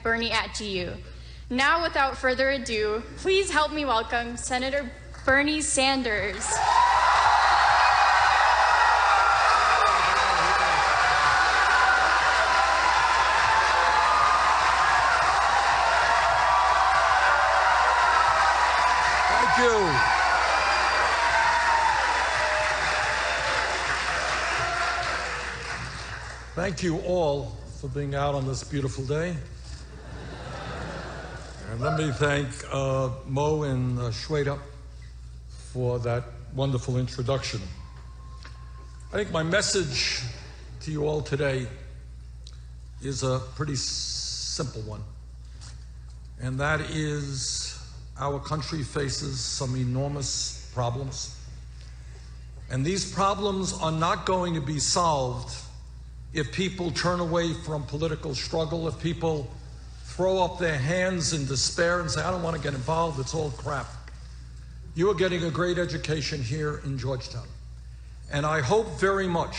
#Bernie@GU. Now, without further ado, please help me welcome Senator Bernie Sanders. Thank you. Thank you all for being out on this beautiful day. And let me thank Mo and Shweta for that wonderful introduction. I think my message to you all today is a pretty simple one, and that is our country faces some enormous problems, and these problems are not going to be solved if people turn away from political struggle, if people throw up their hands in despair and say, I don't want to get involved, it's all crap. You are getting a great education here in Georgetown. And I hope very much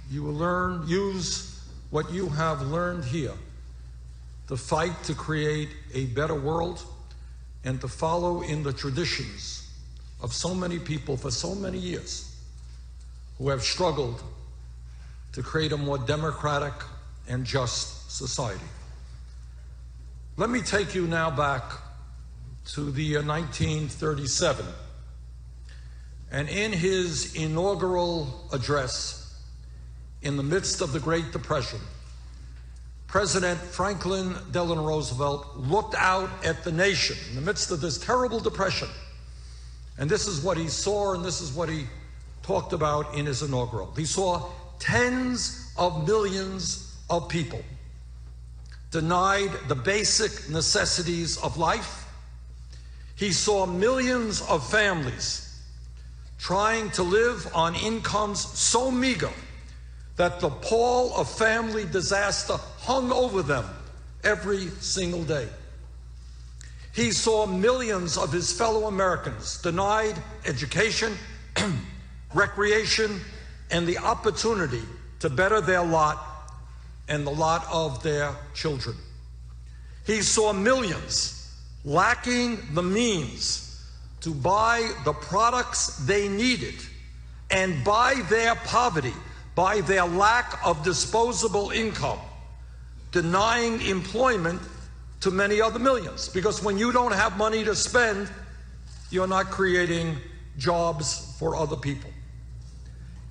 you will use what you have learned here to fight to create a better world and to follow in the traditions of so many people for so many years who have struggled to create a more democratic and just society. Let me take you now back to the 1937. And in his inaugural address, in the midst of the Great Depression, President Franklin Delano Roosevelt looked out at the nation in the midst of this terrible depression. And this is what he saw, and this is what he talked about in his inaugural. He saw tens of millions of people denied the basic necessities of life. He saw millions of families trying to live on incomes so meager that the pall of family disaster hung over them every single day. He saw millions of his fellow Americans denied education, recreation, and the opportunity to better their lot and the lot of their children. He saw millions lacking the means to buy the products they needed, and by their poverty, by their lack of disposable income, denying employment to many other millions. Because when you don't have money to spend, you're not creating jobs for other people.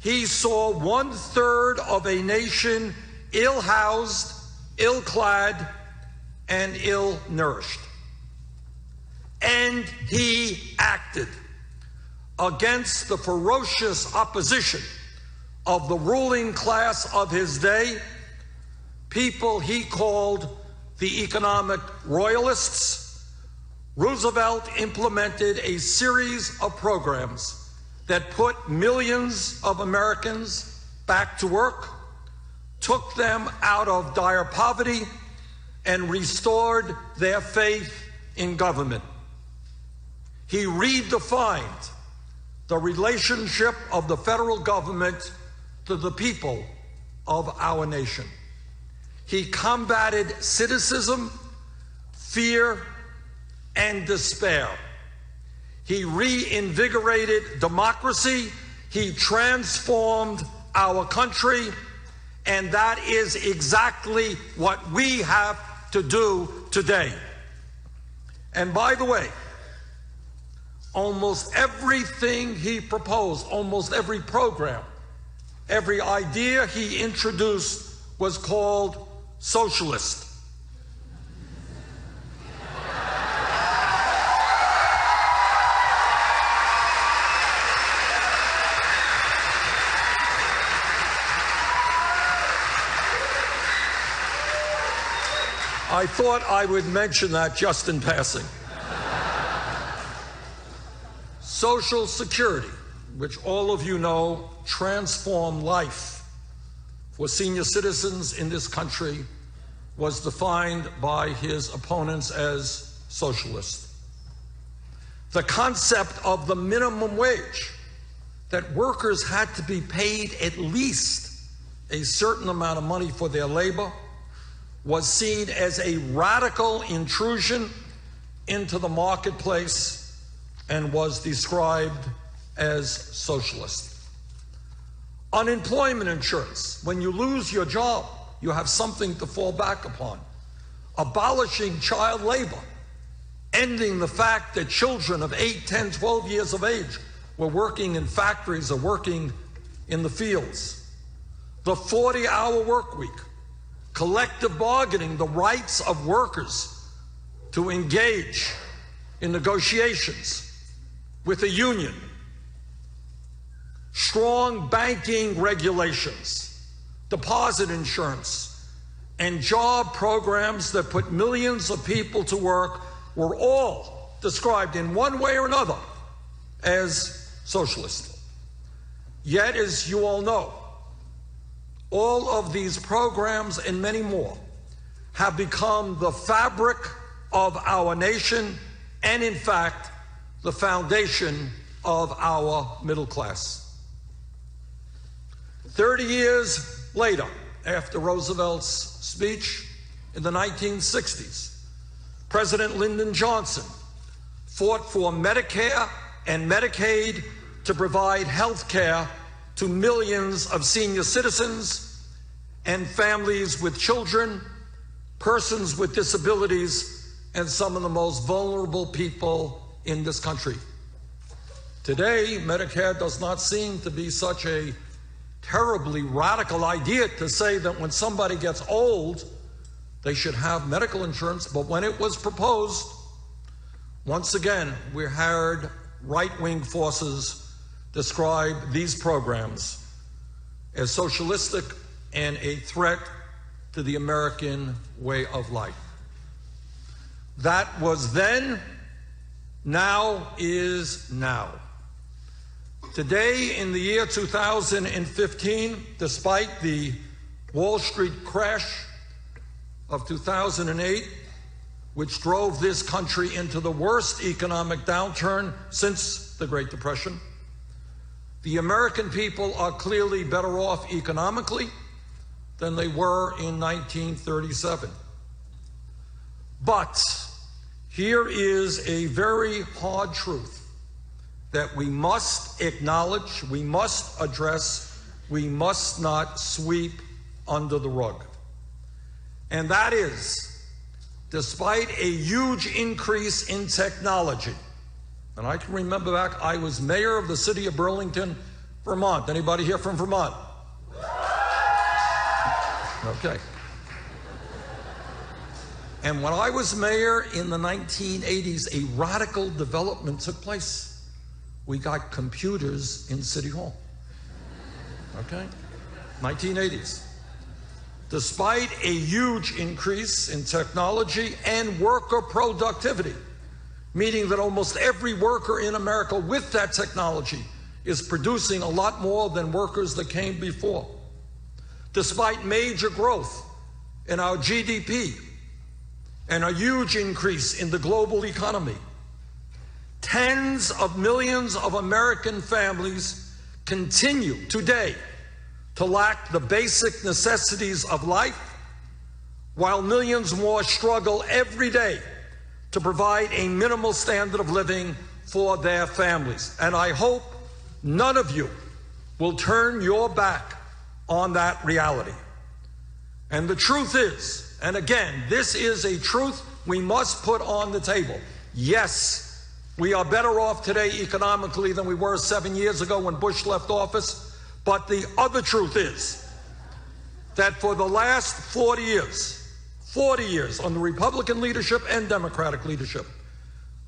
He saw 1/3 of a nation ill-housed, ill-clad, and ill-nourished. And he acted against the ferocious opposition of the ruling class of his day, people he called the economic royalists. Roosevelt implemented a series of programs that put millions of Americans back to work, took them out of dire poverty, and restored their faith in government. He redefined the relationship of the federal government to the people of our nation. He combated cynicism, fear, and despair. He reinvigorated democracy. He transformed our country. And that is exactly what we have to do today. And by the way, almost everything he proposed, almost every program, every idea he introduced was called socialist. I thought I would mention that just in passing. Social Security, which all of you know transformed life for senior citizens in this country, was defined by his opponents as socialist. The concept of the minimum wage, that workers had to be paid at least a certain amount of money for their labor, was seen as a radical intrusion into the marketplace and was described as socialist. Unemployment insurance, when you lose your job, you have something to fall back upon. Abolishing child labor, ending the fact that children of 8, 10, 12 years of age were working in factories or working in the fields. The 40-hour work week, collective bargaining, the rights of workers to engage in negotiations with a union, strong banking regulations, deposit insurance, and job programs that put millions of people to work were all described in one way or another as socialist. Yet, as you all know, all of these programs and many more have become the fabric of our nation and, in fact, the foundation of our middle class. 30 years later, after Roosevelt's speech in the 1960s, President Lyndon Johnson fought for Medicare and Medicaid to provide health care to millions of senior citizens and families with children, persons with disabilities, and some of the most vulnerable people in this country. Today, Medicare does not seem to be such a terribly radical idea to say that when somebody gets old, they should have medical insurance. But when it was proposed, once again, we heard right-wing forces describe these programs as socialistic and a threat to the American way of life. That was then, now is now. Today, in the year 2015, despite the Wall Street crash of 2008, which drove this country into the worst economic downturn since the Great Depression, the American people are clearly better off economically than they were in 1937. But here is a very hard truth that we must acknowledge, we must address, we must not sweep under the rug. And that is, despite a huge increase in technology, and I can remember back, I was mayor of the city of Burlington, Vermont. Anybody here from Vermont? Okay. And when I was mayor in the 1980s, a radical development took place. We got computers in City Hall. Okay? 1980s. Despite a huge increase in technology and worker productivity, meaning that almost every worker in America with that technology is producing a lot more than workers that came before. Despite major growth in our GDP and a huge increase in the global economy, tens of millions of American families continue today to lack the basic necessities of life, while millions more struggle every day to provide a minimal standard of living for their families. And I hope none of you will turn your back on that reality. And the truth is, and again, this is a truth we must put on the table. Yes, we are better off today economically than we were 7 years ago when Bush left office. But the other truth is that for the last 40 years under Republican leadership and Democratic leadership,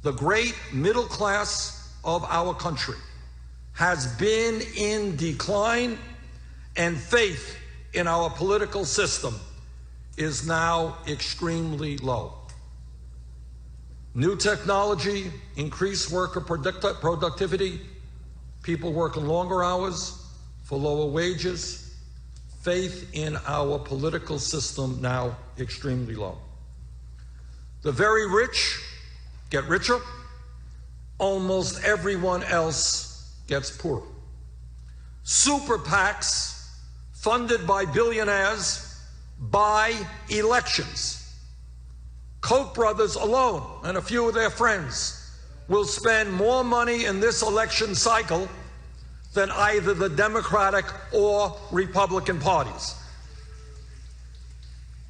the great middle class of our country has been in decline, and faith in our political system is now extremely low. New technology, increased worker productivity, people working longer hours for lower wages, faith in our political system now extremely low. The very rich get richer, almost everyone else gets poorer. Super PACs funded by billionaires by elections. Koch brothers alone and a few of their friends will spend more money in this election cycle than either the Democratic or Republican parties.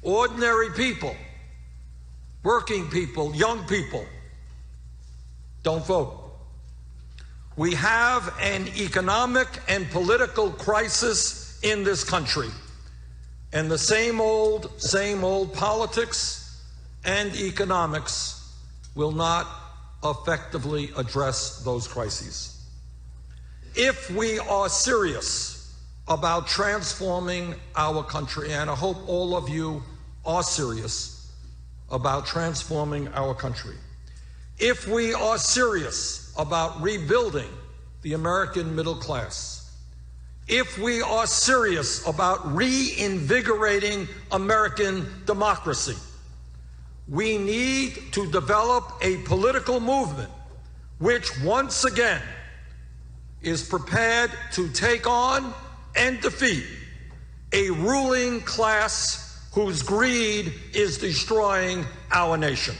Ordinary people, working people, young people, don't vote. We have an economic and political crisis in this country, and the same old politics and economics will not effectively address those crises. If we are serious about transforming our country, and I hope all of you are serious about transforming our country, if we are serious about rebuilding the American middle class, if we are serious about reinvigorating American democracy, we need to develop a political movement which once again is prepared to take on and defeat a ruling class whose greed is destroying our nation.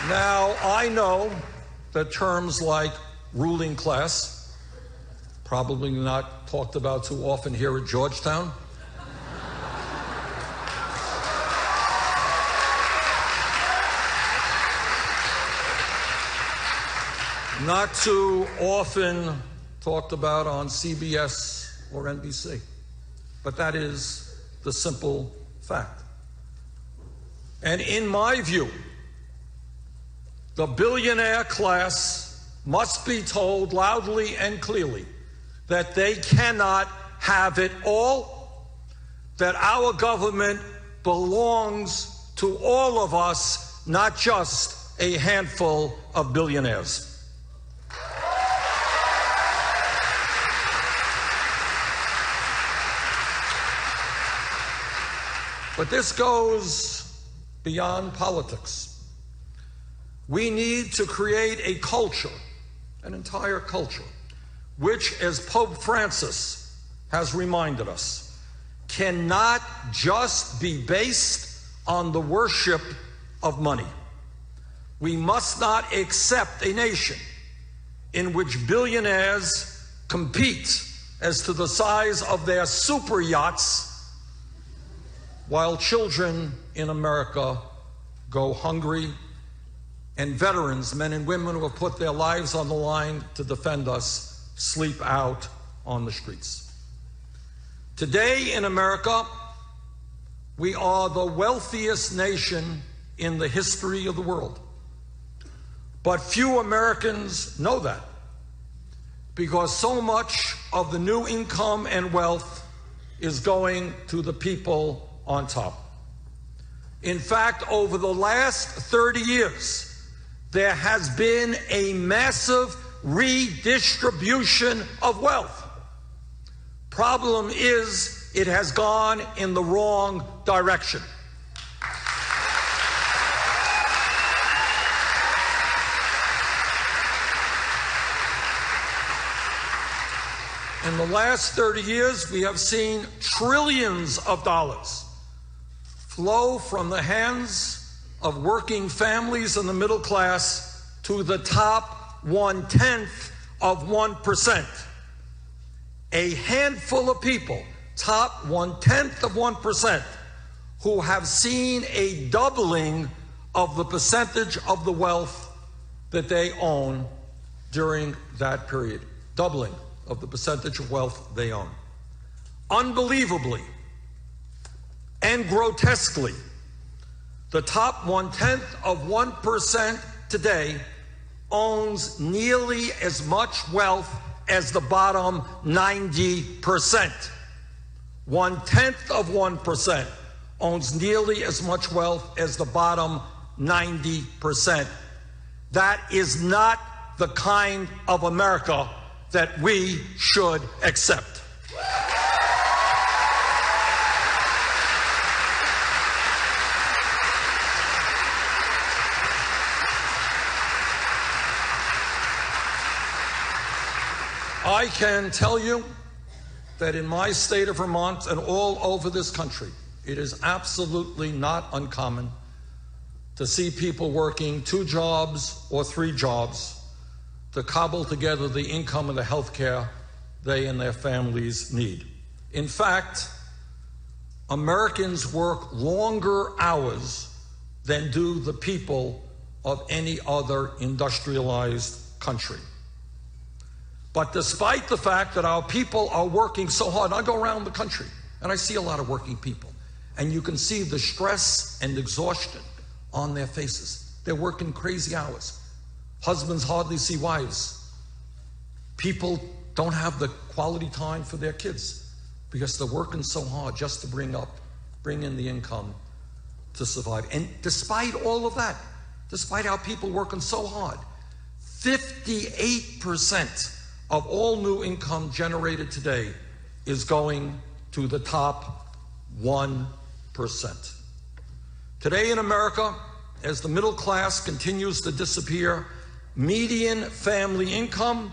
Now, I know that terms like ruling class, probably not talked about too often here at Georgetown. Not too often talked about on CBS or NBC. But that is the simple fact. And in my view, the billionaire class must be told loudly and clearly that they cannot have it all, that our government belongs to all of us, not just a handful of billionaires. But this goes beyond politics. We need to create a culture, an entire culture, which, as Pope Francis has reminded us, cannot just be based on the worship of money. We must not accept a nation in which billionaires compete as to the size of their super yachts, while children in America go hungry, and veterans, men and women who have put their lives on the line to defend us, sleep out on the streets. Today in America, we are the wealthiest nation in the history of the world. But few Americans know that, because so much of the new income and wealth is going to the people on top. In fact, over the last 30 years, there has been a massive redistribution of wealth. Problem is, it has gone in the wrong direction. In the last 30 years, we have seen trillions of dollars flow from the hands of working families in the middle class to the top 1/10 of 1%. A handful of people, top 1/10 of 1%, who have seen a doubling of the percentage of the wealth that they own during that period. Doubling of the percentage of wealth they own. Unbelievably and grotesquely, the top 1/10 of 1% today owns nearly as much wealth as the bottom 90%. 1/10 of 1% owns nearly as much wealth as the bottom 90%. That is not the kind of America that we should accept. I can tell you that in my state of Vermont and all over this country, it is absolutely not uncommon to see people working 2 jobs or 3 jobs to cobble together the income and the health care they and their families need. In fact, Americans work longer hours than do the people of any other industrialized country. But despite the fact that our people are working so hard, I go around the country and I see a lot of working people, and you can see the stress and exhaustion on their faces. They're working crazy hours. Husbands hardly see wives. People don't have the quality time for their kids because they're working so hard just to bring in the income to survive. And despite all of that, despite our people working so hard, 58% of all new income generated today is going to the top 1%. Today in America, as the middle class continues to disappear, median family income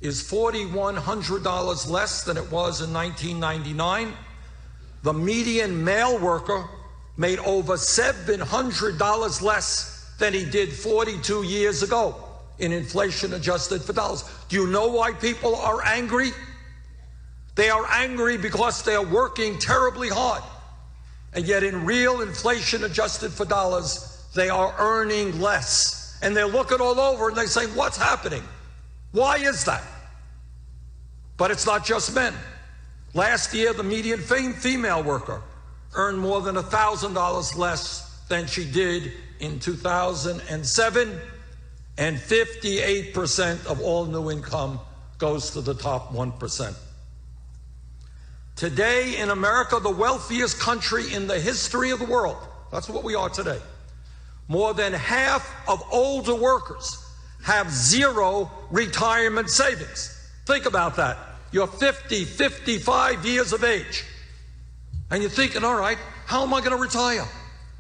is $4,100 less than it was in 1999. The median male worker made over $700 less than he did 42 years ago in inflation adjusted for dollars. Do you know why people are angry? They are angry because they are working terribly hard. And yet in real inflation adjusted for dollars, they are earning less. And they're looking all over and they say, what's happening? Why is that? But it's not just men. Last year, the median female worker earned more than $1,000 less than she did in 2007, and 58% of all new income goes to the top 1%. Today in America, the wealthiest country in the history of the world, that's what we are today, more than half of older workers have 0 retirement savings. Think about that. You're 50, 55 years of age, and you're thinking, all right, how am I going to retire?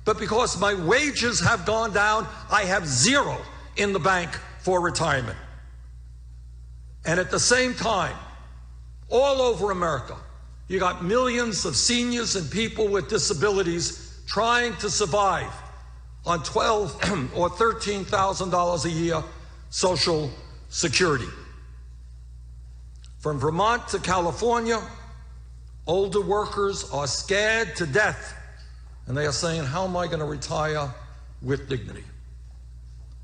But because my wages have gone down, I have 0 in the bank for retirement. And at the same time, all over America, you got millions of seniors and people with disabilities trying to survive on $12,000 or $13,000 a year Social Security. From Vermont to California, older workers are scared to death, and they are saying, how am I going to retire with dignity?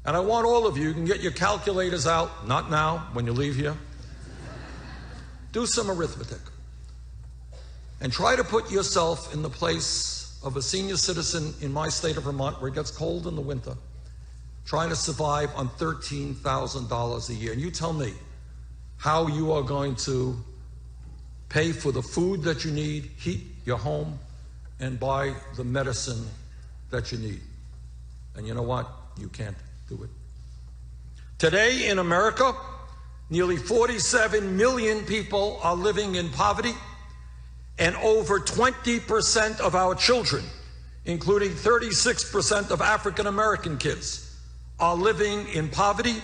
And I want all of you can get your calculators out, not now, when you leave here. Do some arithmetic and try to put yourself in the place of a senior citizen in my state of Vermont, where it gets cold in the winter, trying to survive on $13,000 a year. And you tell me how you are going to pay for the food that you need, heat your home, and buy the medicine that you need. And you know what? You can't do it. Today in America, nearly 47 million people are living in poverty, and over 20% of our children, including 36% of African American kids, are living in poverty,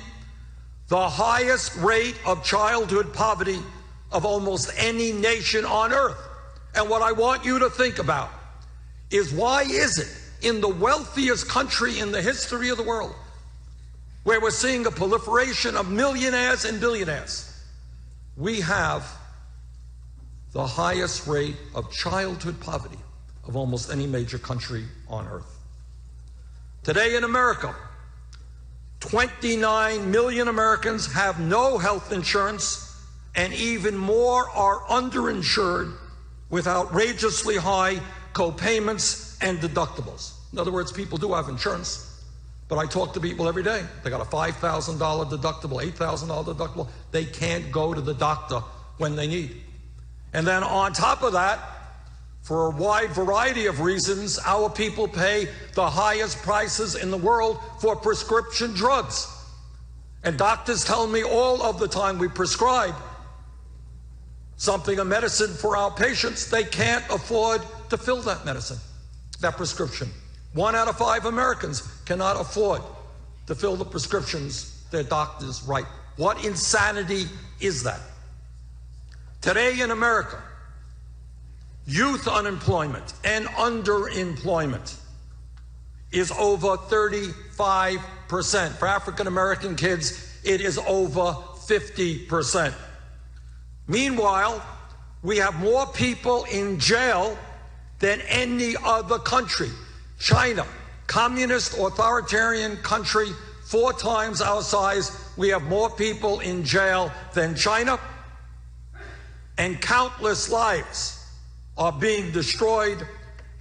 the highest rate of childhood poverty of almost any nation on earth. And what I want you to think about is, why is it in the wealthiest country in the history of the world, where we're seeing a proliferation of millionaires and billionaires, we have the highest rate of childhood poverty of almost any major country on earth? Today in America, 29 million Americans have no health insurance, and even more are underinsured with outrageously high co-payments and deductibles. In other words, people do have insurance, but I talk to people every day. They got a $5,000 deductible, $8,000 deductible. They can't go to the doctor when they need. And then on top of that, for a wide variety of reasons, our people pay the highest prices in the world for prescription drugs. And doctors tell me all of the time, we prescribe something, a medicine for our patients, they can't afford to fill that medicine, that prescription. 1 out of 5 Americans cannot afford to fill the prescriptions their doctors write. What insanity is that? Today in America, youth unemployment and underemployment is over 35%. For African American kids, it is over 50%. Meanwhile, we have more people in jail than any other country. China, communist authoritarian country, 4 times our size, we have more people in jail than China, and countless lives are being destroyed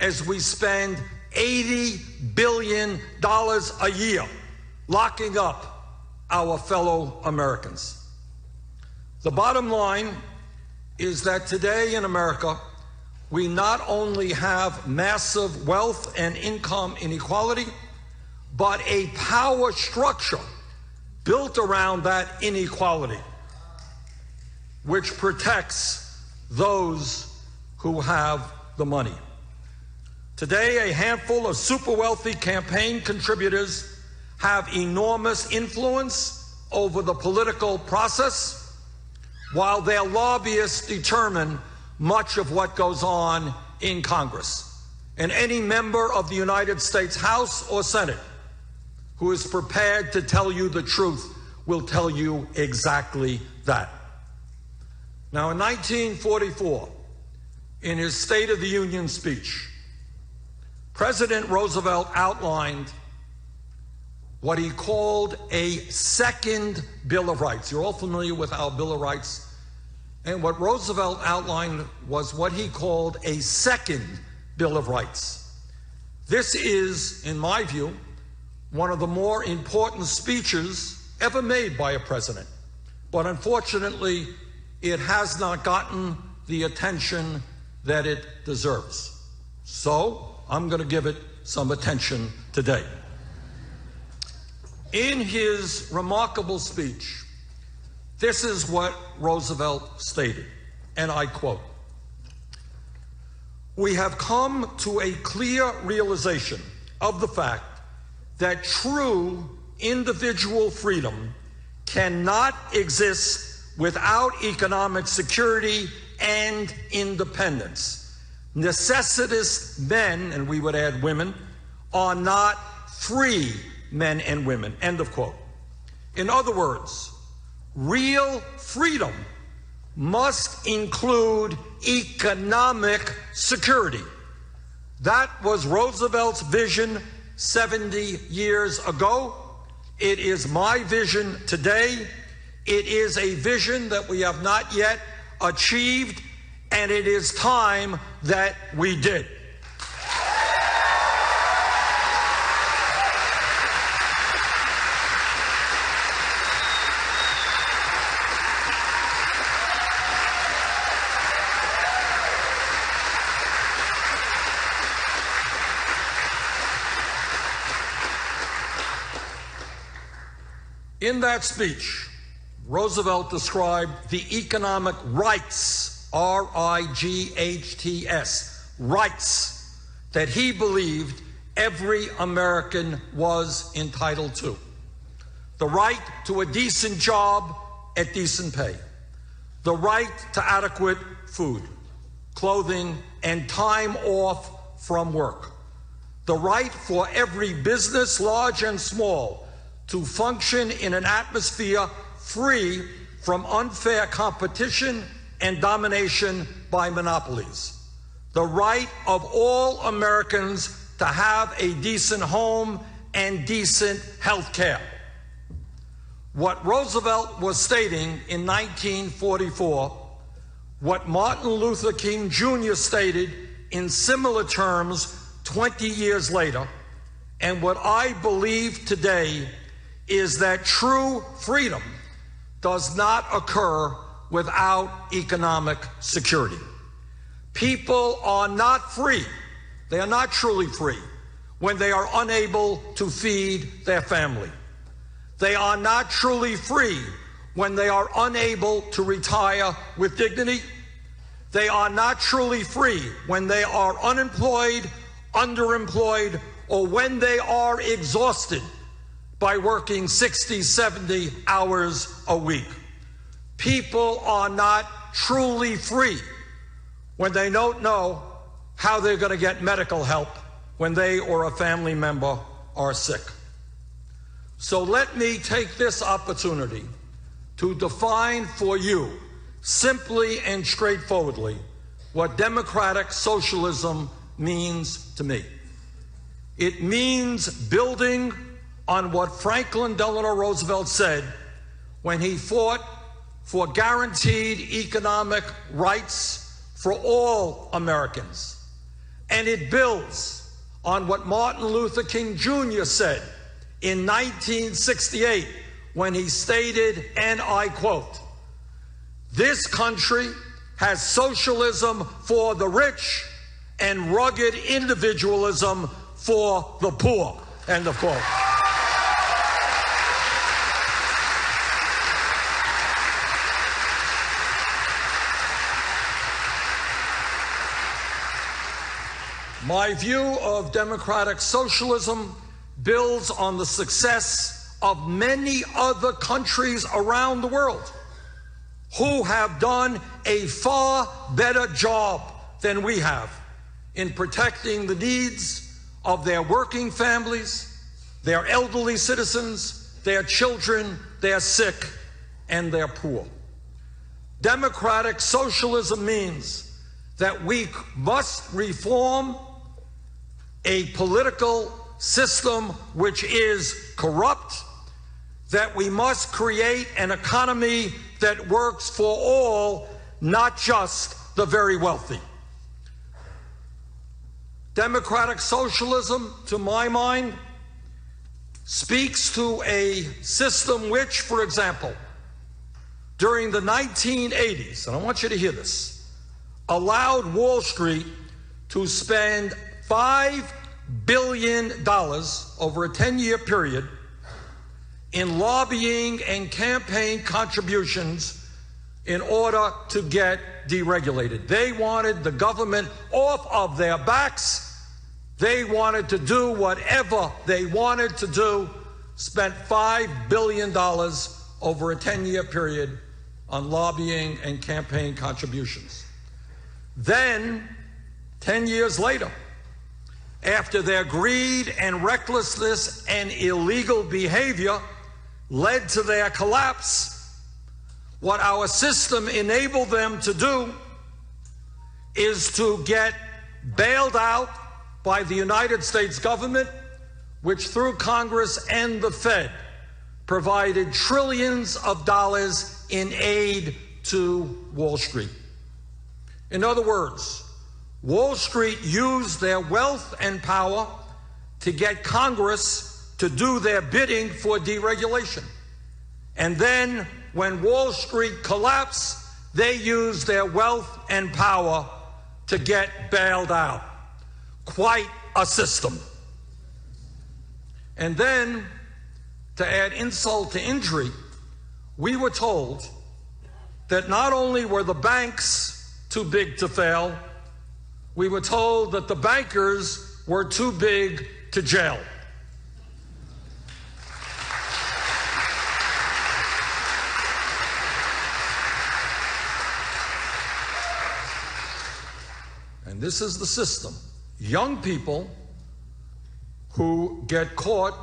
as we spend $80 billion a year locking up our fellow Americans. The bottom line is that today in America, we not only have massive wealth and income inequality, but a power structure built around that inequality, which protects those who have the money. Today, a handful of super wealthy campaign contributors have enormous influence over the political process, while their lobbyists determine much of what goes on in Congress. And any member of the United States House or Senate who is prepared to tell you the truth will tell you exactly that. Now, in 1944, in his State of the Union speech, President Roosevelt outlined what he called a second Bill of Rights. You're all familiar with our Bill of Rights. And what Roosevelt outlined was what he called a second Bill of Rights. This is, in my view, one of the more important speeches ever made by a president. But unfortunately, it has not gotten the attention that it deserves. So I'm going to give it some attention today. In his remarkable speech, this is what Roosevelt stated, and I quote, "We have come to a clear realization of the fact that true individual freedom cannot exist without economic security and independence. Necessitous men," and we would add women, "are not free men and women," end of quote. In other words, real freedom must include economic security. That was Roosevelt's vision 70 years ago. It is my vision today. It is a vision that we have not yet achieved, and it is time that we did. In that speech, Roosevelt described the economic rights, R-I-G-H-T-S, rights that he believed every American was entitled to. The right to a decent job at decent pay. The right to adequate food, clothing, and time off from work. The right for every business, large and small, to function in an atmosphere free from unfair competition and domination by monopolies. The right of all Americans to have a decent home and decent health care. What Roosevelt was stating in 1944, what Martin Luther King Jr. stated in similar terms 20 years later, and what I believe today is that true freedom does not occur without economic security. People are not free, they are not truly free, when they are unable to feed their family. They are not truly free when they are unable to retire with dignity. They are not truly free when they are unemployed, underemployed, or when they are exhausted by working 60, 70 hours a week. people are not truly free when they don't know how they're going to get medical help when they or a family member are sick. So let me take this opportunity to define for you, simply and straightforwardly, what democratic socialism means to me. It means building on what Franklin Delano Roosevelt said when he fought for guaranteed economic rights for all Americans. And it builds on what Martin Luther King Jr. said in 1968 when he stated, and I quote, "This country has socialism for the rich and rugged individualism for the poor," end of quote. My view of democratic socialism builds on the success of many other countries around the world who have done a far better job than we have in protecting the needs of their working families, their elderly citizens, their children, their sick, and their poor. Democratic socialism means that we must reform a political system which is corrupt, that we must create an economy that works for all, not just the very wealthy. Democratic socialism, to my mind, speaks to a system which, for example, during the 1980s, and I want you to hear this, allowed Wall Street to spend $5 billion over a 10-year period in lobbying and campaign contributions in order to get deregulated. They wanted the government off of their backs. They wanted to do whatever they wanted to do, spent $5 billion over a 10-year period on lobbying and campaign contributions. Then, 10 years later, after their greed and recklessness and illegal behavior led to their collapse, what our system enabled them to do is to get bailed out by the United States government, which through Congress and the Fed provided trillions of dollars in aid to Wall Street. In other words, Wall Street used their wealth and power to get Congress to do their bidding for deregulation. And then, when Wall Street collapsed, they used their wealth and power to get bailed out. Quite a system. And then, to add insult to injury, we were told that not only were the banks too big to fail, we were told that the bankers were too big to jail. And this is the system. Young people who get caught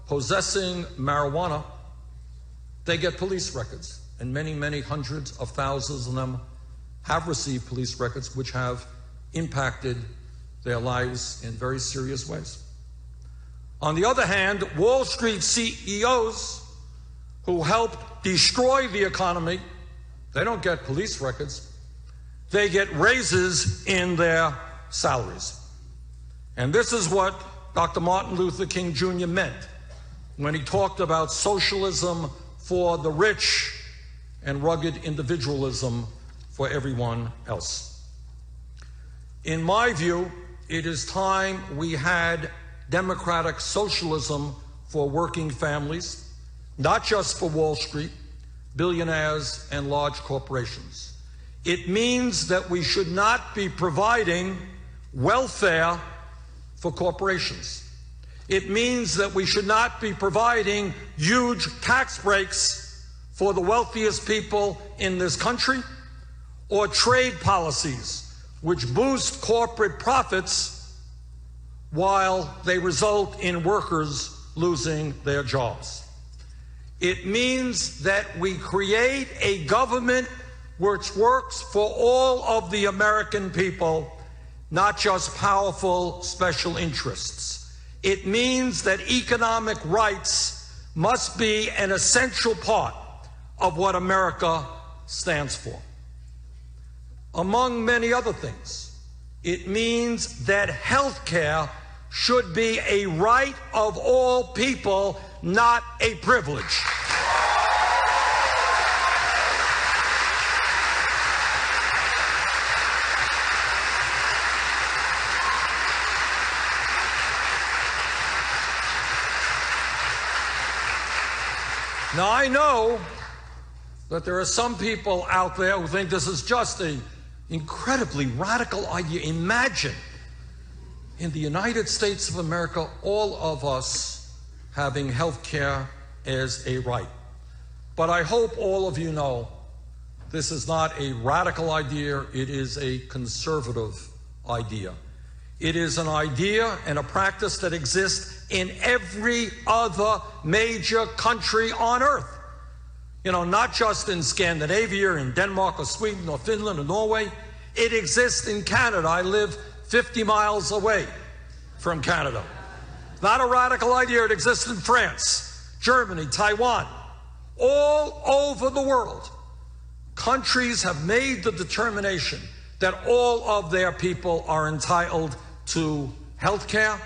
possessing marijuana, they get police records. And many, many hundreds of thousands of them have received police records which have impacted their lives in very serious ways. On the other hand, Wall Street CEOs who helped destroy the economy, they don't get police records. They get raises in their salaries. And this is what Dr. Martin Luther King Jr. meant when he talked about socialism for the rich and rugged individualism for everyone else. In my view, it is time we had democratic socialism for working families, not just for Wall Street, billionaires, and large corporations. It means that we should not be providing welfare for corporations. It means that we should not be providing huge tax breaks for the wealthiest people in this country, or trade policies which boost corporate profits while they result in workers losing their jobs. It means that we create a government which works for all of the American people, not just powerful special interests. It means that economic rights must be an essential part of what America stands for. Among many other things, it means that health care should be a right of all people, not a privilege. Now, I know that there are some people out there who think this is just an incredibly radical idea. Imagine in the United States of America, all of us having health care as a right. But I hope all of you know this is not a radical idea, it is a conservative idea. It is an idea and a practice that exists in every other major country on earth. You know, not just in Scandinavia, in Denmark or Sweden or Finland or Norway. It exists in Canada. I live 50 miles away from Canada. Not a radical idea. It exists in France, Germany, Taiwan, all over the world. Countries have made the determination that all of their people are entitled to health care,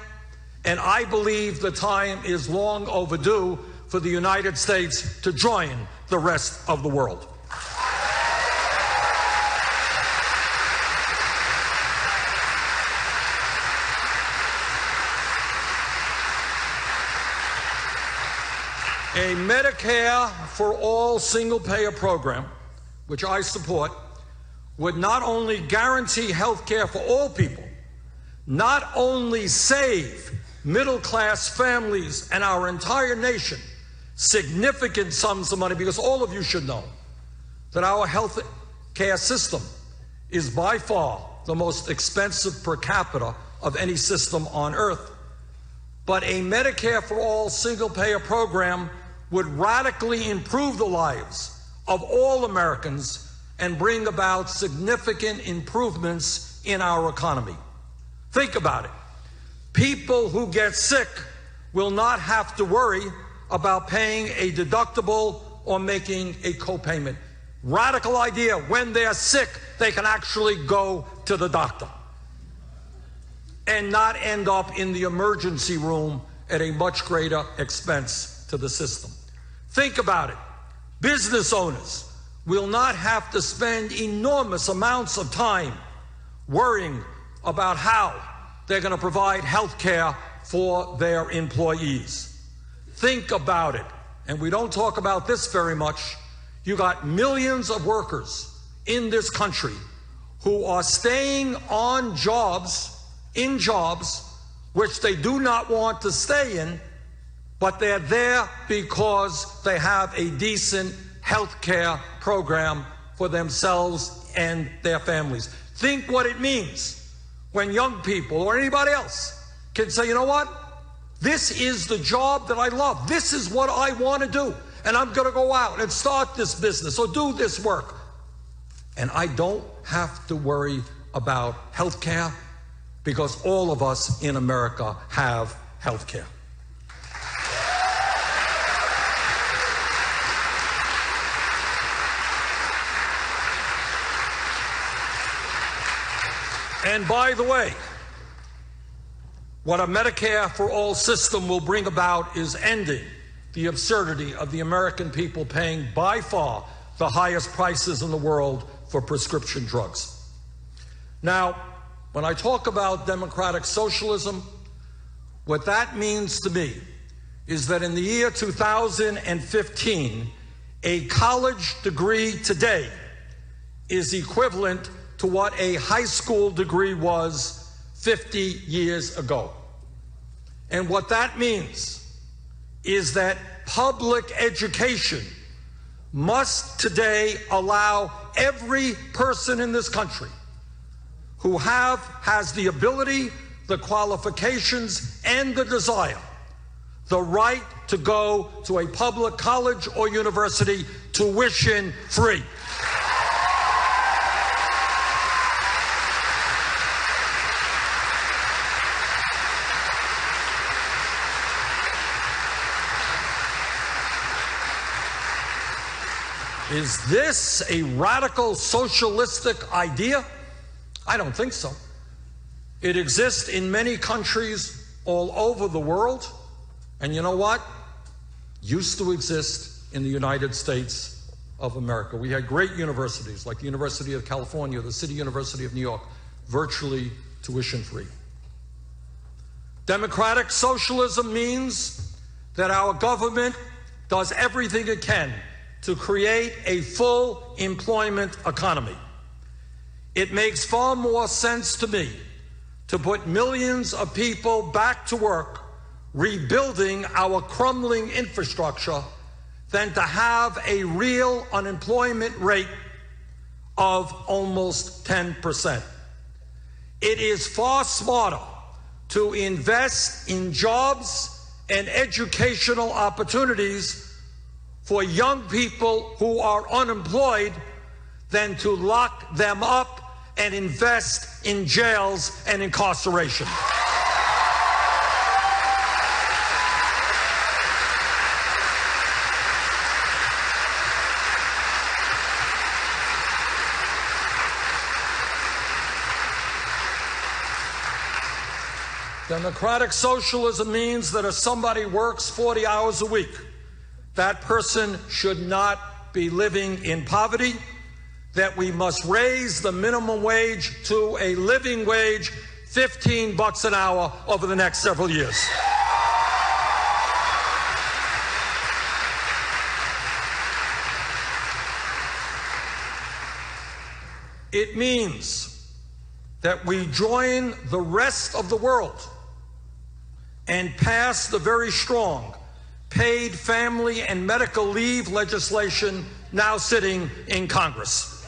and I believe the time is long overdue for the United States to join the rest of the world. A Medicare for all single-payer program, which I support, would not only guarantee health care for all people, not only save middle-class families and our entire nation significant sums of money, because all of you should know that our health care system is by far the most expensive per capita of any system on earth. But a Medicare for all single-payer program would radically improve the lives of all Americans and bring about significant improvements in our economy. Think about it. People who get sick will not have to worry about paying a deductible or making a copayment. Radical idea. When they're sick, they can actually go to the doctor and not end up in the emergency room at a much greater expense to the system. Think about it. Business owners will not have to spend enormous amounts of time worrying about how they're going to provide health care for their employees. Think about it. And we don't talk about this very much. You got millions of workers in this country who are staying on jobs, in jobs, which they do not want to stay in, but they're there because they have a decent health care program for themselves and their families. Think what it means when young people or anybody else can say, you know what? This is the job that I love. This is what I want to do. And I'm going to go out and start this business or do this work. And I don't have to worry about health care because all of us in America have health care. And by the way, what a Medicare for all system will bring about is ending the absurdity of the American people paying by far the highest prices in the world for prescription drugs. Now, when I talk about democratic socialism, what that means to me is that in the year 2015, a college degree today is equivalent to what a high school degree was 50 years ago. And what that means is that public education must today allow every person in this country who has the ability, the qualifications, and the desire, the right to go to a public college or university tuition free. Is this a radical socialistic idea? I don't think so. It exists in many countries all over the world, and you know what? Used to exist in the United States of America. We had great universities like the University of California, the City University of New York, virtually tuition free. Democratic socialism means that our government does everything it can to create a full employment economy. It makes far more sense to me to put millions of people back to work rebuilding our crumbling infrastructure than to have a real unemployment rate of almost 10%. It is far smarter to invest in jobs and educational opportunities for young people who are unemployed than to lock them up and invest in jails and incarceration. Democratic socialism means that if somebody works 40 hours a week, that person should not be living in poverty, that we must raise the minimum wage to a living wage, $15 an hour over the next several years. It means that we join the rest of the world and pass the very strong paid family and medical leave legislation now sitting in Congress.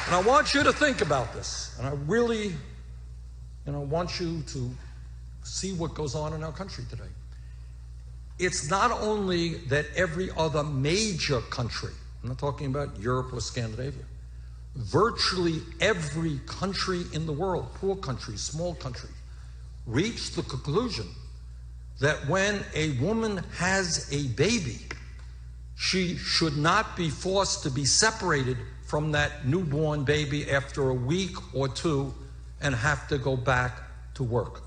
And I want you to think about this, and I really, want you to see what goes on in our country today. It's not only that every other major country, I'm not talking about Europe or Scandinavia, virtually every country in the world, poor countries, small countries, reached the conclusion that when a woman has a baby, she should not be forced to be separated from that newborn baby after a week or two and have to go back to work.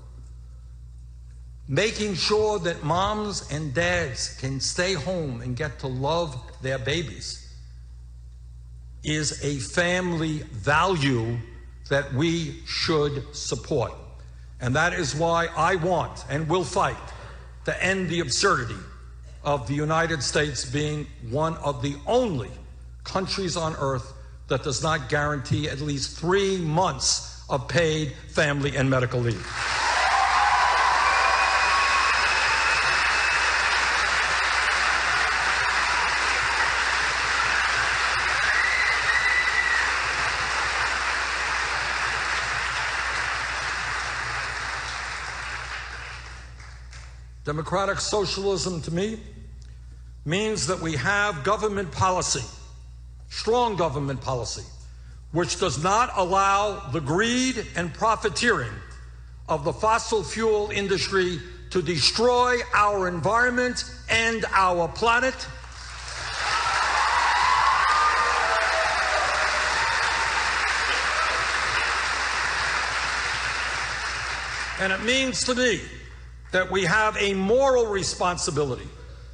Making sure that moms and dads can stay home and get to love their babies is a family value that we should support. And that is why I want and will fight to end the absurdity of the United States being one of the only countries on earth that does not guarantee at least 3 months of paid family and medical leave. Democratic socialism, to me, means that we have government policy, strong government policy, which does not allow the greed and profiteering of the fossil fuel industry to destroy our environment and our planet. And it means to me that we have a moral responsibility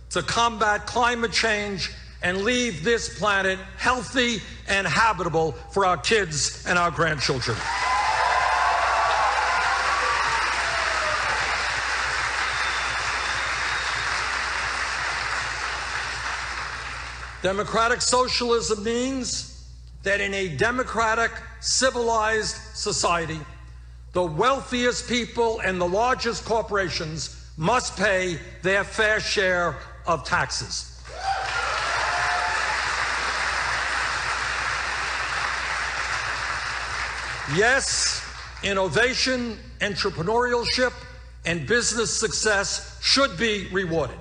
to combat climate change and leave this planet healthy and habitable for our kids and our grandchildren. Democratic socialism means that in a democratic, civilized society, The wealthiest people and the largest corporations must pay their fair share of taxes. Yes, innovation, entrepreneurship, and business success should be rewarded.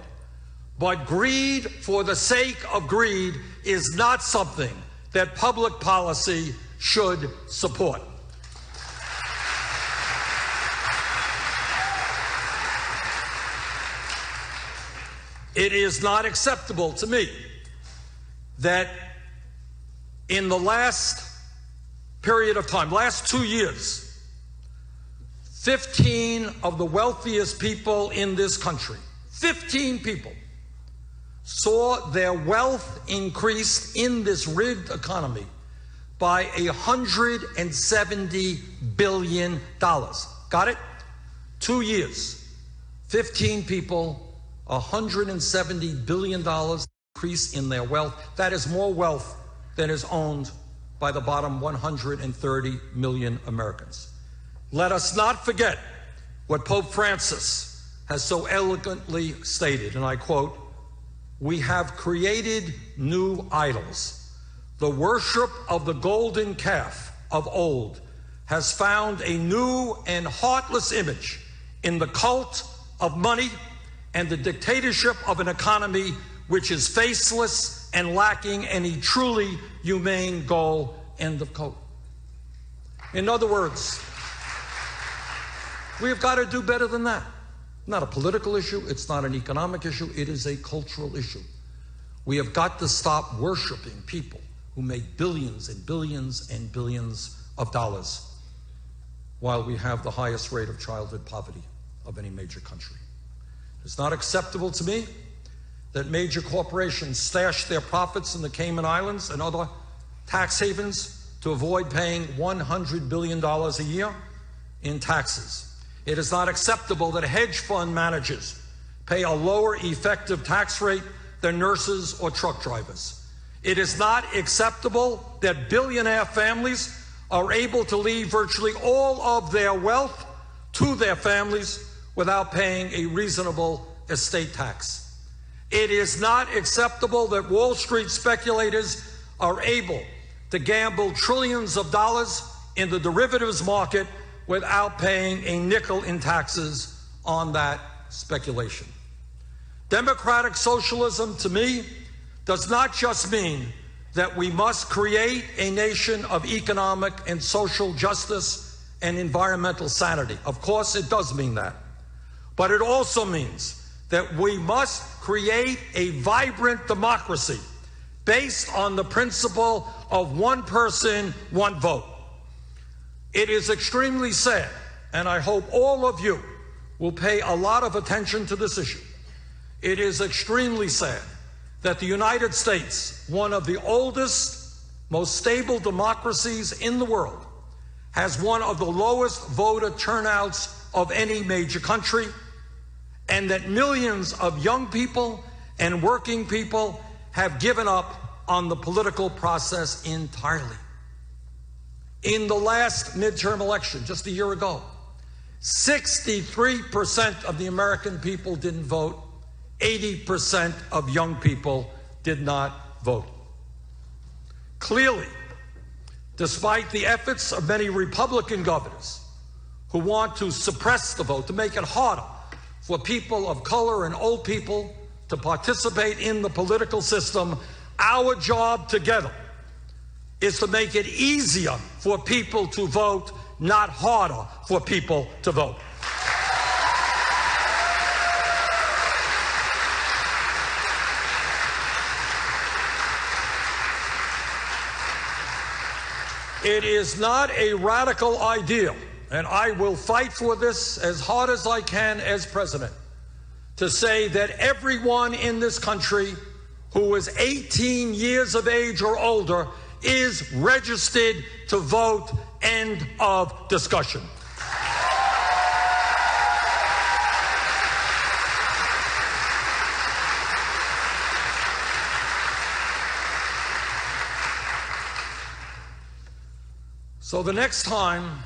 But greed for the sake of greed is not something that public policy should support. It is not acceptable to me that in the last period of time, last 2 years, 15 of the wealthiest people in this country, 15 people, saw their wealth increase in this rigged economy by $170 billion. Got it? 2 years, 15 people, $170 billion increase in their wealth. That is more wealth than is owned by the bottom 130 million Americans. Let us not forget what Pope Francis has so elegantly stated, and I quote, "We have created new idols. The worship of the golden calf of old has found a new and heartless image in the cult of money and the dictatorship of an economy which is faceless and lacking any truly humane goal," end of quote. In other words, we have got to do better than that. Not a political issue, it's not an economic issue, it is a cultural issue. We have got to stop worshiping people who make billions and billions and billions of dollars while we have the highest rate of childhood poverty of any major country. It's not acceptable to me that major corporations stash their profits in the Cayman Islands and other tax havens to avoid paying $100 billion a year in taxes. It is not acceptable that hedge fund managers pay a lower effective tax rate than nurses or truck drivers. It is not acceptable that billionaire families are able to leave virtually all of their wealth to their families without paying a reasonable estate tax. It is not acceptable that Wall Street speculators are able to gamble trillions of dollars in the derivatives market without paying a nickel in taxes on that speculation. Democratic socialism, to me, does not just mean that we must create a nation of economic and social justice and environmental sanity. Of course, it does mean that. But it also means that we must create a vibrant democracy based on the principle of one person, one vote. It is extremely sad, and I hope all of you will pay a lot of attention to this issue. It is extremely sad that the United States, one of the oldest, most stable democracies in the world, has one of the lowest voter turnouts of any major country, and that millions of young people and working people have given up on the political process entirely. In the last midterm election, just a year ago, 63% of the American people didn't vote. 80% of young people did not vote. Clearly, despite the efforts of many Republican governors who want to suppress the vote, to make it harder for people of color and old people to participate in the political system, our job together is to make it easier for people to vote, not harder for people to vote. It is not a radical idea, and I will fight for this as hard as I can as president, to say that everyone in this country who is 18 years of age or older is registered to vote. End of discussion. So the next time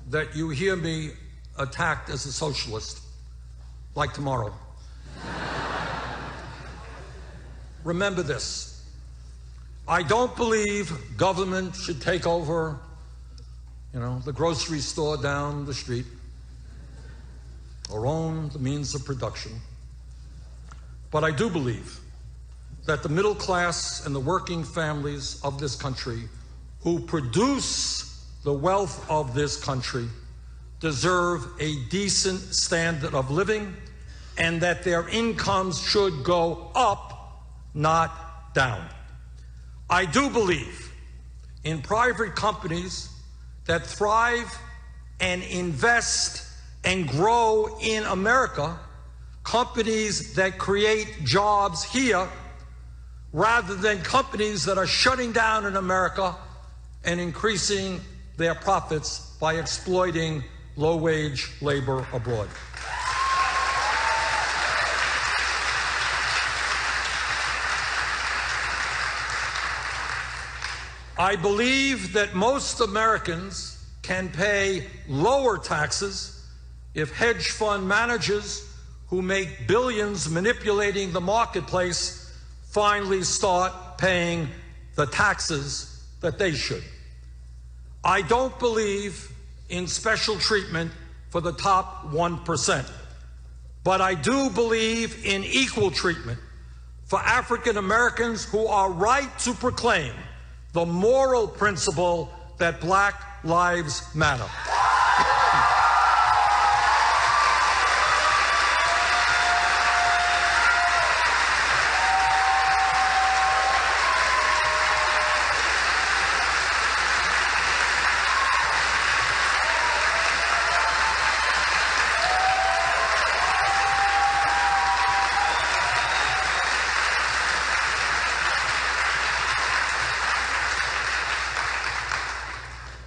that you hear me attacked as a socialist, like tomorrow. Remember this. I don't believe government should take over, the grocery store down the street or own the means of production. But I do believe that the middle class and the working families of this country who produce the wealth of this country deserve a decent standard of living, and that their incomes should go up, not down. I do believe in private companies that thrive and invest and grow in America, companies that create jobs here, rather than companies that are shutting down in America and increasing their profits by exploiting low-wage labor abroad. I believe that most Americans can pay lower taxes if hedge fund managers who make billions manipulating the marketplace finally start paying the taxes that they should. I don't believe in special treatment for the top 1%, but I do believe in equal treatment for African Americans who are right to proclaim the moral principle that Black lives matter.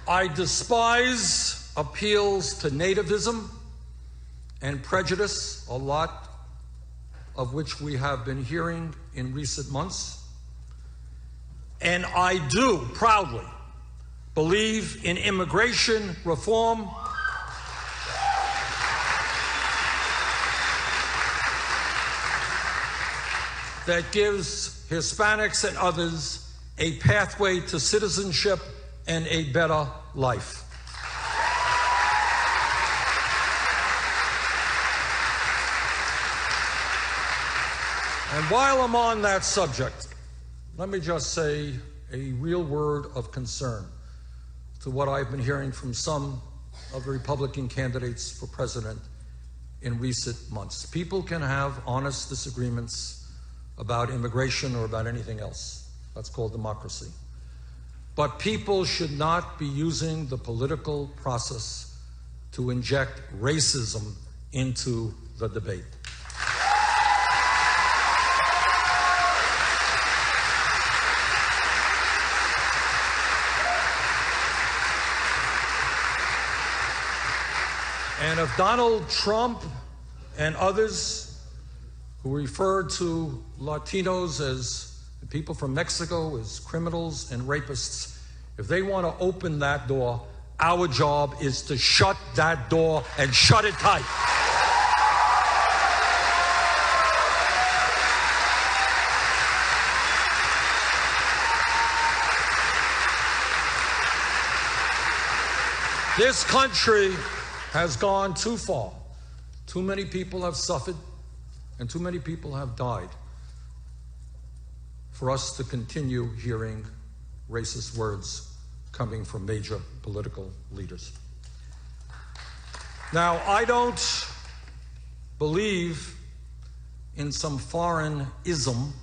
I despise appeals to nativism and prejudice, a lot of which we have been hearing in recent months. And I do proudly believe in immigration reform that gives Hispanics and others a pathway to citizenship and a better life. And while I'm on that subject, let me just say a real word of concern to what I've been hearing from some of the Republican candidates for president in recent months. People can have honest disagreements about immigration or about anything else. That's called democracy. But people should not be using the political process to inject racism into the debate. And if Donald Trump and others who refer to Latinos as people from Mexico as criminals and rapists, if they want to open that door, our job is to shut that door and shut it tight. This country has gone too far. Too many people have suffered and too many people have died for us to continue hearing racist words coming from major political leaders. Now, I don't believe in some foreign ism,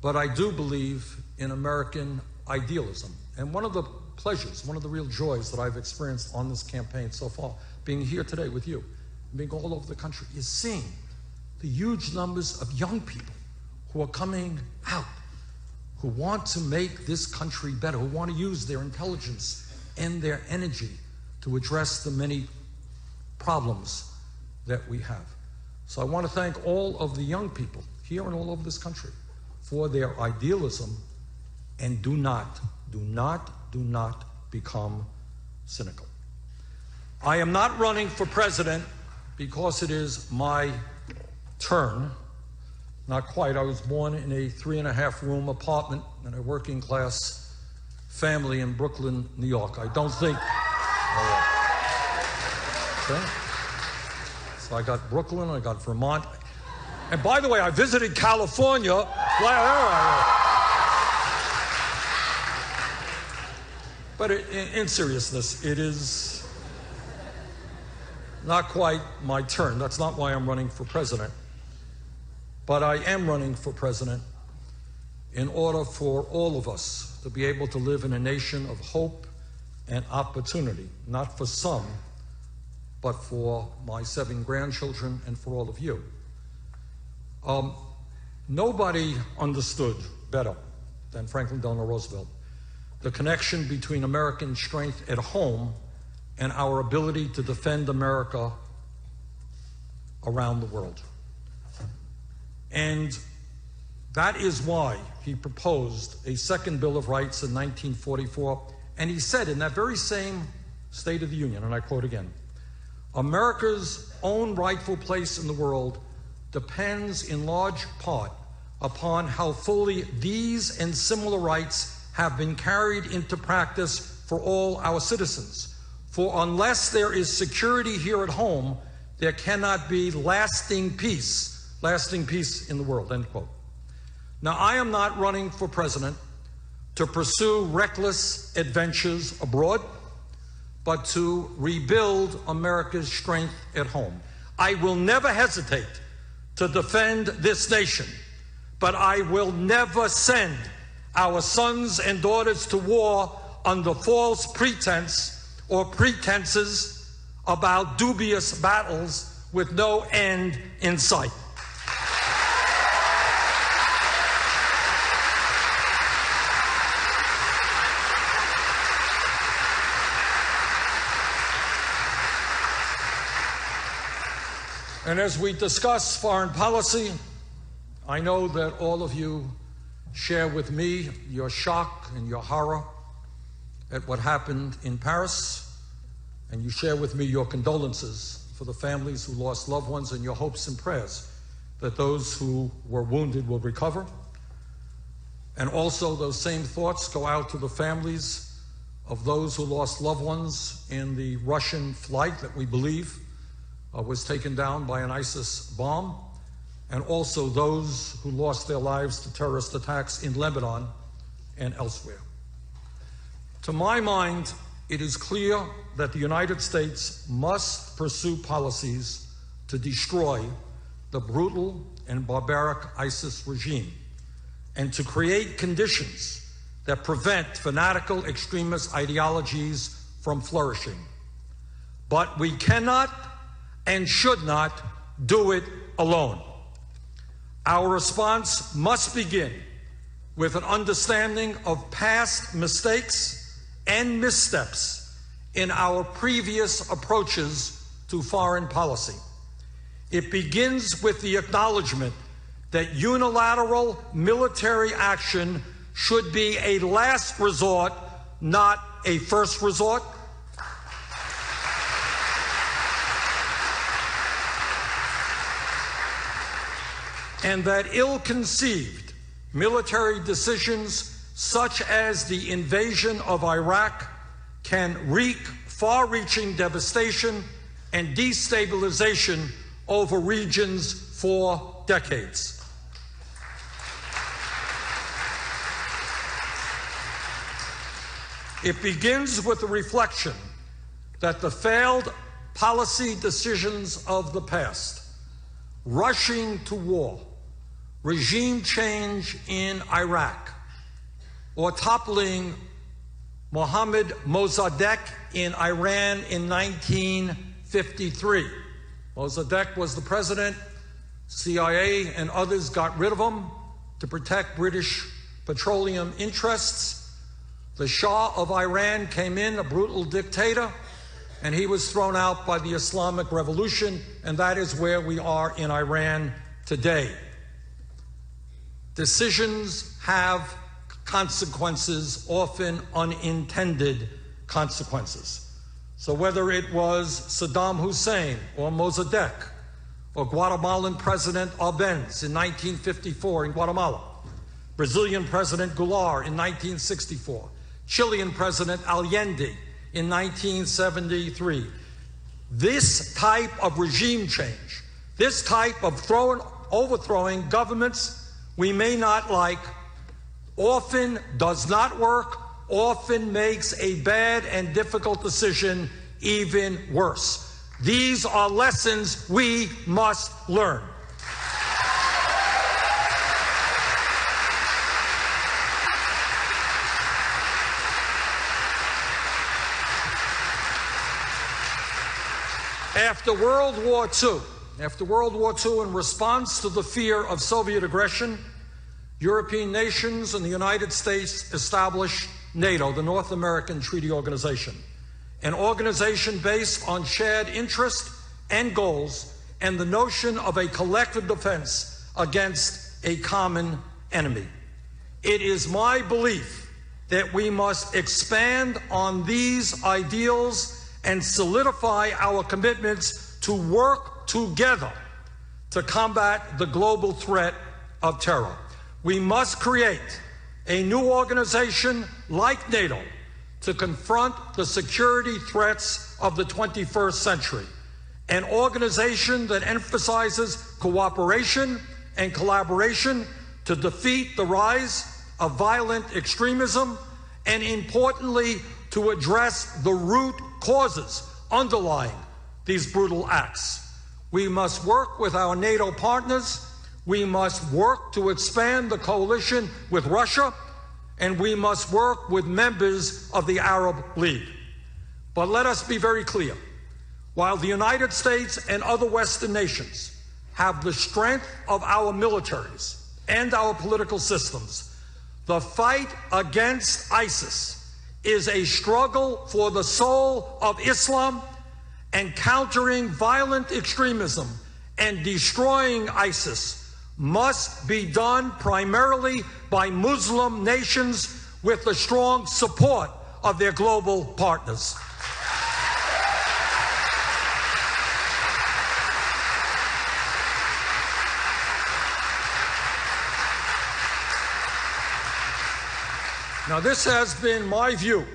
but I do believe in American idealism. And one of the pleasures, one of the real joys that I've experienced on this campaign so far, being here today with you, being all over the country, is seeing the huge numbers of young people who are coming out, who want to make this country better, who want to use their intelligence and their energy to address the many problems that we have. So I want to thank all of the young people here and all over this country for their idealism, and do not become cynical. I am not running for president because it is my turn. Not quite. I was born in a 3.5-room apartment in a working class family in Brooklyn, New York. I don't think. Okay. So I got Brooklyn, I got Vermont. And by the way, I visited California. But in seriousness, it is not quite my turn. That's not why I'm running for president. But I am running for president in order for all of us to be able to live in a nation of hope and opportunity, not for some, but for my 7 grandchildren and for all of you. Nobody understood better than Franklin Delano Roosevelt the connection between American strength at home and our ability to defend America around the world. And that is why he proposed a second Bill of Rights in 1944. And he said in that very same State of the Union, and I quote again, "America's own rightful place in the world depends in large part upon how fully these and similar rights have been carried into practice for all our citizens. For unless there is security here at home, there cannot be lasting peace in the world," end quote. Now, I am not running for president to pursue reckless adventures abroad, but to rebuild America's strength at home. I will never hesitate to defend this nation, but I will never send our sons and daughters to war under false pretense or pretenses about dubious battles with no end in sight. And as we discuss foreign policy, I know that all of you share with me your shock and your horror at what happened in Paris, and you share with me your condolences for the families who lost loved ones and your hopes and prayers that those who were wounded will recover. And also those same thoughts go out to the families of those who lost loved ones in the Russian flight that we believe was taken down by an ISIS bomb, and also those who lost their lives to terrorist attacks in Lebanon and elsewhere. To my mind, it is clear that the United States must pursue policies to destroy the brutal and barbaric ISIS regime and to create conditions that prevent fanatical extremist ideologies from flourishing. But we cannot and should not do it alone. Our response must begin with an understanding of past mistakes and missteps in our previous approaches to foreign policy. It begins with the acknowledgement that unilateral military action should be a last resort, not a first resort. And that ill-conceived military decisions such as the invasion of Iraq can wreak far-reaching devastation and destabilization over regions for decades. It begins with the reflection that the failed policy decisions of the past, rushing to war, regime change in Iraq, or toppling Mohammad Mossadegh in Iran in 1953. Mossadegh was the president. CIA and others got rid of him to protect British petroleum interests. The Shah of Iran came in, a brutal dictator, and he was thrown out by the Islamic Revolution, and that is where we are in Iran today. Decisions have consequences, often unintended consequences. So whether it was Saddam Hussein or Mossadegh or Guatemalan President Arbenz in 1954 in Guatemala, Brazilian President Goulart in 1964, Chilean President Allende in 1973, this type of regime change, this type of overthrowing governments we may not like, often does not work, often makes a bad and difficult decision even worse. These are lessons we must learn. After World War II, in response to the fear of Soviet aggression, European nations and the United States established NATO, the North American Treaty Organization, an organization based on shared interest and goals and the notion of a collective defense against a common enemy. It is my belief that we must expand on these ideals and solidify our commitments to work together to combat the global threat of terror. We must create a new organization like NATO to confront the security threats of the 21st century, an organization that emphasizes cooperation and collaboration to defeat the rise of violent extremism and, importantly, to address the root causes underlying these brutal acts. We must work with our NATO partners. We must work to expand the coalition with Russia, and we must work with members of the Arab League. But let us be very clear. While the United States and other Western nations have the strength of our militaries and our political systems, the fight against ISIS is a struggle for the soul of Islam, and countering violent extremism and destroying ISIS must be done primarily by Muslim nations with the strong support of their global partners. Now, this has been my view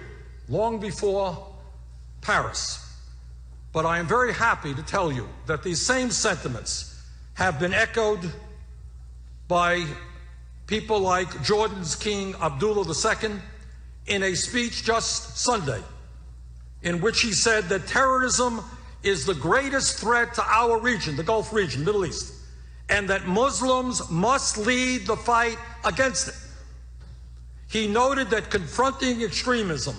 long before Paris, but I am very happy to tell you that these same sentiments have been echoed by people like Jordan's King Abdullah II in a speech just Sunday, in which he said that terrorism is the greatest threat to our region, the Gulf region, Middle East, and that Muslims must lead the fight against it. He noted that confronting extremism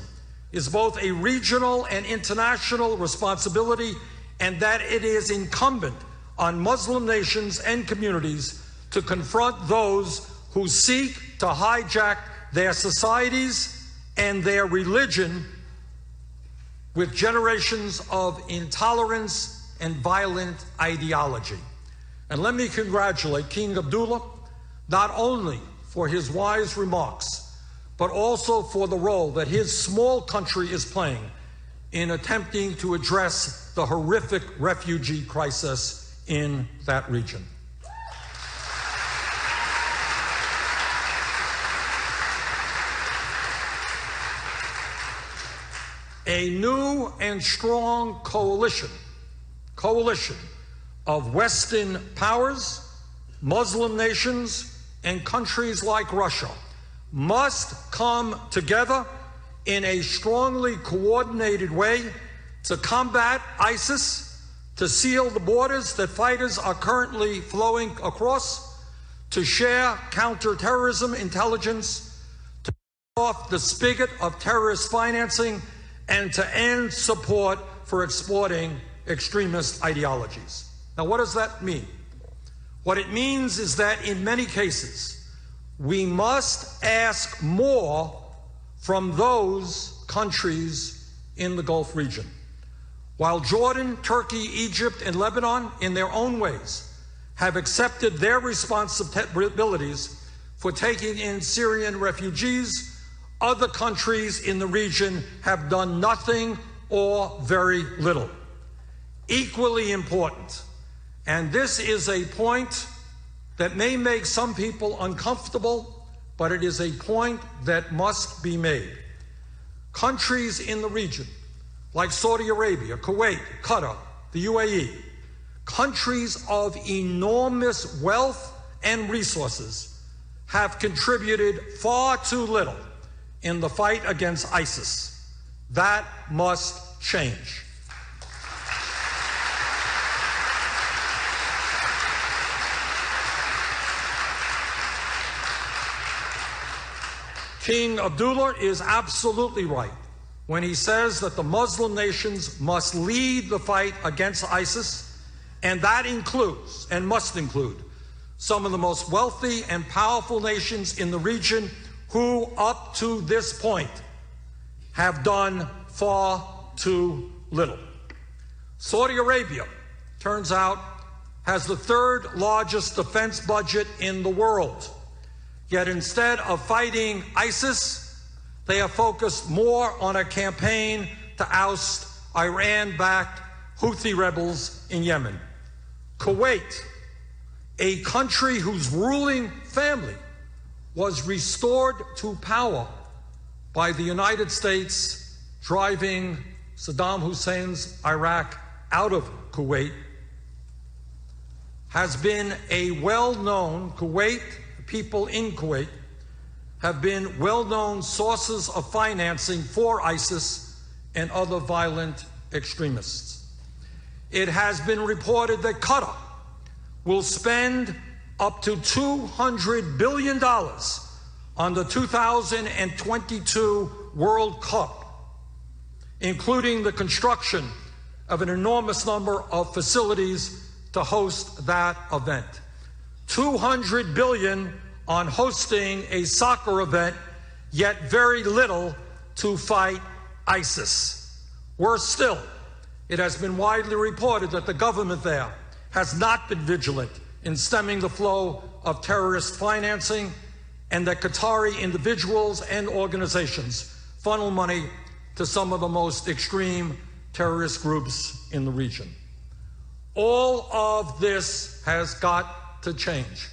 is both a regional and international responsibility, and that it is incumbent on Muslim nations and communities to confront those who seek to hijack their societies and their religion with generations of intolerance and violent ideology. And let me congratulate King Abdullah not only for his wise remarks, but also for the role that his small country is playing in attempting to address the horrific refugee crisis in that region. A new and strong coalition of Western powers, Muslim nations, and countries like Russia must come together in a strongly coordinated way to combat ISIS, to seal the borders that fighters are currently flowing across, to share counterterrorism intelligence, to cut off the spigot of terrorist financing, and to end support for exporting extremist ideologies. Now, what does that mean? What it means is that in many cases, we must ask more from those countries in the Gulf region. While Jordan, Turkey, Egypt, and Lebanon, in their own ways, have accepted their responsibilities for taking in Syrian refugees, other countries in the region have done nothing or very little. Equally important, and this is a point that may make some people uncomfortable, but it is a point that must be made. Countries in the region, like Saudi Arabia, Kuwait, Qatar, the UAE, countries of enormous wealth and resources, have contributed far too little in the fight against ISIS. That must change. King Abdullah is absolutely right when he says that the Muslim nations must lead the fight against ISIS, and that includes and must include some of the most wealthy and powerful nations in the region who, up to this point, have done far too little. Saudi Arabia, turns out, has the third largest defense budget in the world. Yet instead of fighting ISIS, they have focused more on a campaign to oust Iran-backed Houthi rebels in Yemen. Kuwait, a country whose ruling family was restored to power by the United States driving Saddam Hussein's Iraq out of Kuwait, has been a well-known people in Kuwait have been well-known sources of financing for ISIS and other violent extremists. It has been reported that Qatar will spend up to $200 billion on the 2022 World Cup, including the construction of an enormous number of facilities to host that event. $200 billion on hosting a soccer event, yet very little to fight ISIS. Worse still, it has been widely reported that the government there has not been vigilant in stemming the flow of terrorist financing, and that Qatari individuals and organizations funnel money to some of the most extreme terrorist groups in the region. All of this has got to change.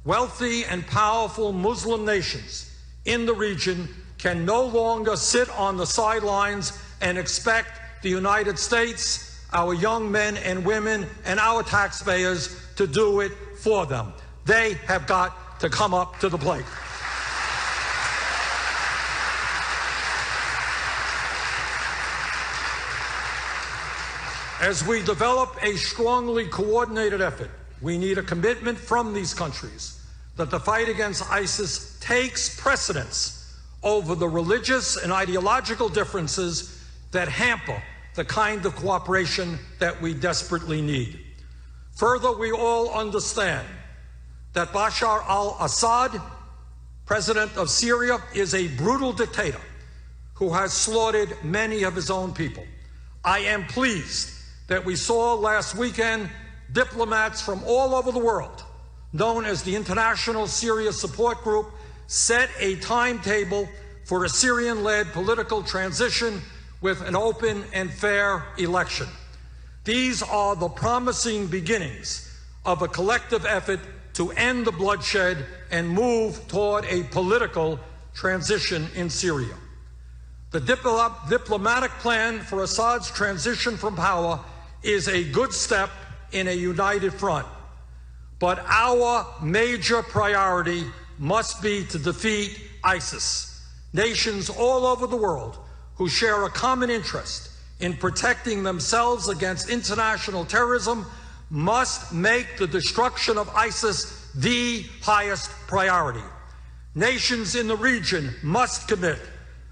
Wealthy and powerful Muslim nations in the region can no longer sit on the sidelines and expect the United States, our young men and women, and our taxpayers to do it for them. They have got to come up to the plate. As we develop a strongly coordinated effort, we need a commitment from these countries that the fight against ISIS takes precedence over the religious and ideological differences that hamper the kind of cooperation that we desperately need. Further, we all understand that Bashar al-Assad, president of Syria, is a brutal dictator who has slaughtered many of his own people. I am pleased that we saw last weekend diplomats from all over the world, known as the International Syria Support Group, set a timetable for a Syrian-led political transition with an open and fair election. These are the promising beginnings of a collective effort to end the bloodshed and move toward a political transition in Syria. The diplomatic plan for Assad's transition from power is a good step in a united front. But our major priority must be to defeat ISIS. Nations all over the world who share a common interest in protecting themselves against international terrorism must make the destruction of ISIS the highest priority. Nations in the region must commit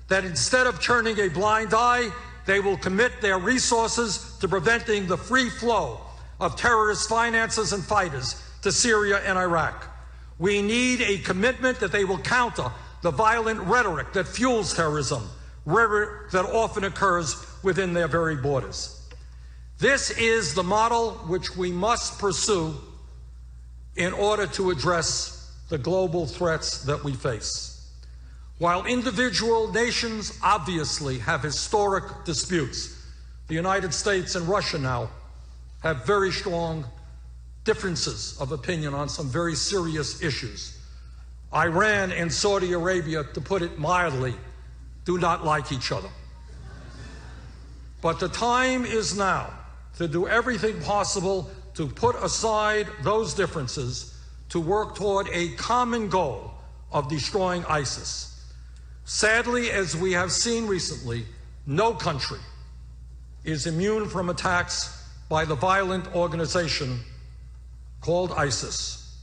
that instead of turning a blind eye, they will commit their resources to preventing the free flow of terrorist finances and fighters to Syria and Iraq. We need a commitment that they will counter the violent rhetoric that fuels terrorism, rhetoric that often occurs within their very borders. This is the model which we must pursue in order to address the global threats that we face. While individual nations obviously have historic disputes, the United States and Russia now have very strong differences of opinion on some very serious issues. Iran and Saudi Arabia, to put it mildly, do not like each other. But the time is now to do everything possible to put aside those differences to work toward a common goal of destroying ISIS. Sadly, as we have seen recently, no country is immune from attacks by the violent organization called ISIS.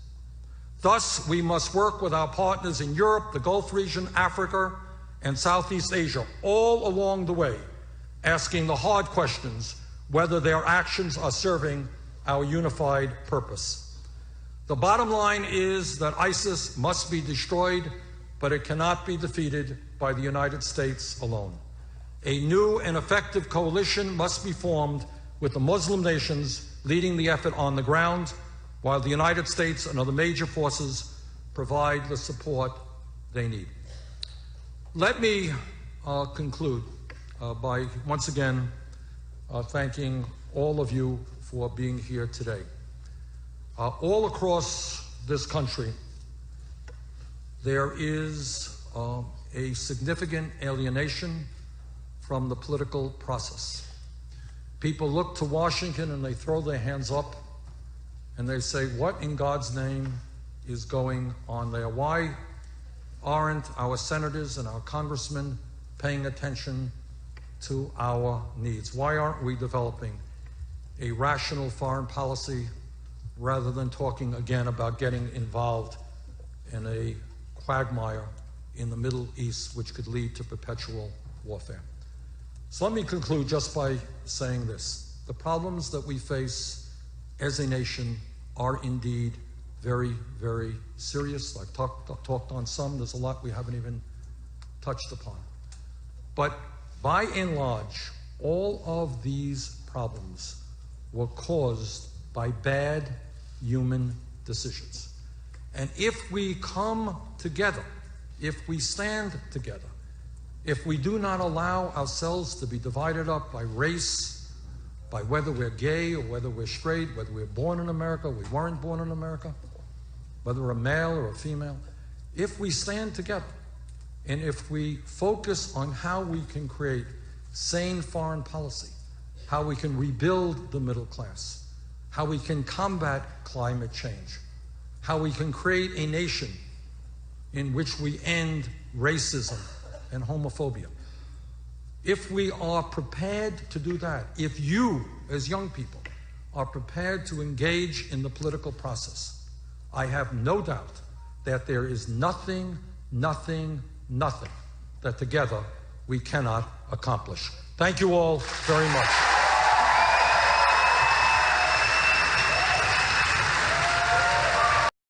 Thus, we must work with our partners in Europe, the Gulf region, Africa, and Southeast Asia, all along the way, asking the hard questions whether their actions are serving our unified purpose. The bottom line is that ISIS must be destroyed, but it cannot be defeated by the United States alone. A new and effective coalition must be formed with the Muslim nations leading the effort on the ground, while the United States and other major forces provide the support they need. Let me conclude by once again thanking all of you for being here today. All across this country, there is a significant alienation from the political process. People look to Washington and they throw their hands up and they say, what in God's name is going on there? Why aren't our senators and our congressmen paying attention to our needs? Why aren't we developing a rational foreign policy rather than talking again about getting involved in a quagmire in the Middle East, which could lead to perpetual warfare? So let me conclude just by saying this. The problems that we face as a nation are indeed very, very serious. I've talked on some. There's a lot we haven't even touched upon. But by and large, all of these problems were caused by bad human decisions. And if we come together, if we stand together, if we do not allow ourselves to be divided up by race, by whether we're gay or whether we're straight, whether we're born in America, we weren't born in America, whether we're a male or a female, if we stand together and if we focus on how we can create sane foreign policy, how we can rebuild the middle class, how we can combat climate change, how we can create a nation in which we end racism and homophobia. If we are prepared to do that, if you, as young people, are prepared to engage in the political process, I have no doubt that there is nothing that together we cannot accomplish. Thank you all very much.